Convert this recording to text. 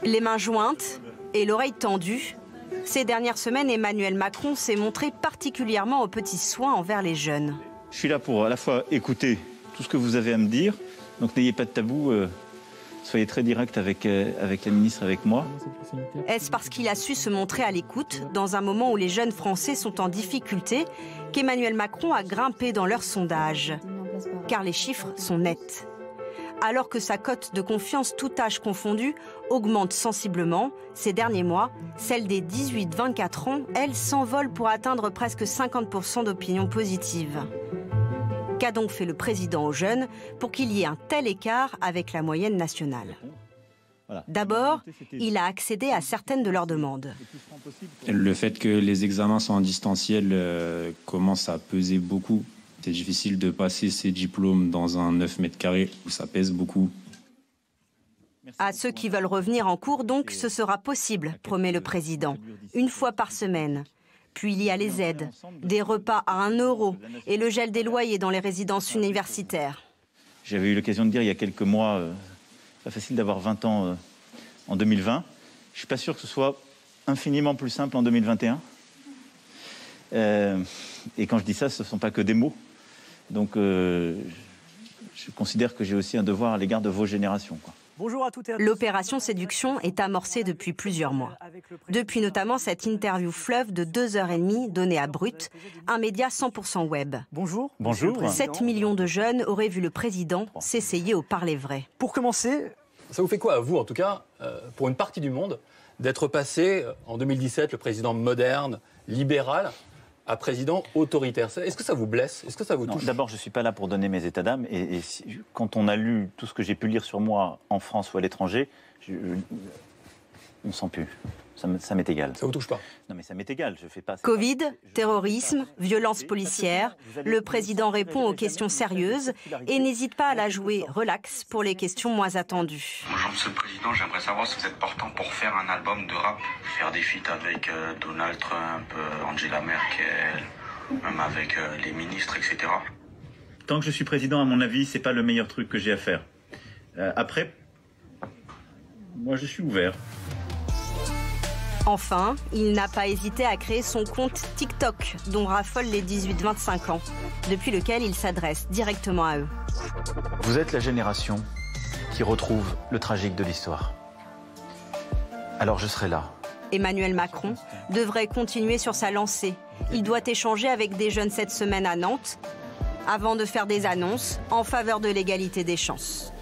Les mains jointes et l'oreille tendue, ces dernières semaines, Emmanuel Macron s'est montré particulièrement aux petits soins envers les jeunes. Je suis là pour à la fois écouter tout ce que vous avez à me dire, donc n'ayez pas de tabou, soyez très direct avec la ministre, avec moi. Est-ce parce qu'il a su se montrer à l'écoute, dans un moment où les jeunes Français sont en difficulté, qu'Emmanuel Macron a grimpé dans leur sondage? Car les chiffres sont nets. Alors que sa cote de confiance, tout âge confondu, augmente sensiblement, ces derniers mois, celle des 18-24 ans, elle s'envole pour atteindre presque 50% d'opinion positive. Qu'a donc fait le président aux jeunes pour qu'il y ait un tel écart avec la moyenne nationale? D'abord, il a accédé à certaines de leurs demandes. Le fait que les examens sont en distanciel commence à peser beaucoup. C'est difficile de passer ses diplômes dans un 9 mètres carrés où ça pèse beaucoup. À ceux qui veulent revenir en cours, donc, ce sera possible, promet le président, une fois par semaine. Puis il y a les aides, des repas à 1 € et le gel des loyers dans les résidences universitaires. J'avais eu l'occasion de dire il y a quelques mois, pas facile d'avoir 20 ans en 2020. Je ne suis pas sûr que ce soit infiniment plus simple en 2021. Et quand je dis ça, ce ne sont pas que des mots. Donc je considère que j'ai aussi un devoir à l'égard de vos générations, quoi. Bonjour à toutes et à tous. L'opération séduction est amorcée depuis plusieurs mois. Depuis notamment cette interview fleuve de 2h30 donnée à Brut, un média 100% web. Bonjour. Bonjour. 7 millions de jeunes auraient vu le président s'essayer au parler vrai. Pour commencer, ça vous fait quoi, à vous en tout cas, pour une partie du monde, d'être passé en 2017, le président moderne, libéral, à président autoritaire? Est-ce que ça vous blesse? Est-ce que ça vous touche? D'abord, je ne suis pas là pour donner mes états d'âme. Et quand on a lu tout ce que j'ai pu lire sur moi en France ou à l'étranger, on ne sent plus. Ça m'est égal. Ça vous touche pas? Non, mais ça m'est égal. Je fais pas. Covid, terrorisme, violence policière. Le président répond aux questions sérieuses et n'hésite pas à la jouer relax pour les questions moins attendues. Bonjour Monsieur le Président, j'aimerais savoir si vous êtes partant pour faire un album de rap, faire des feats avec Donald Trump, Angela Merkel, même avec les ministres, etc. Tant que je suis président, à mon avis, c'est pas le meilleur truc que j'ai à faire. Après, moi, je suis ouvert. Enfin, il n'a pas hésité à créer son compte TikTok, dont raffolent les 18-25 ans, depuis lequel il s'adresse directement à eux. Vous êtes la génération qui retrouve le tragique de l'histoire. Alors je serai là. Emmanuel Macron devrait continuer sur sa lancée. Il doit échanger avec des jeunes cette semaine à Nantes, avant de faire des annonces en faveur de l'égalité des chances.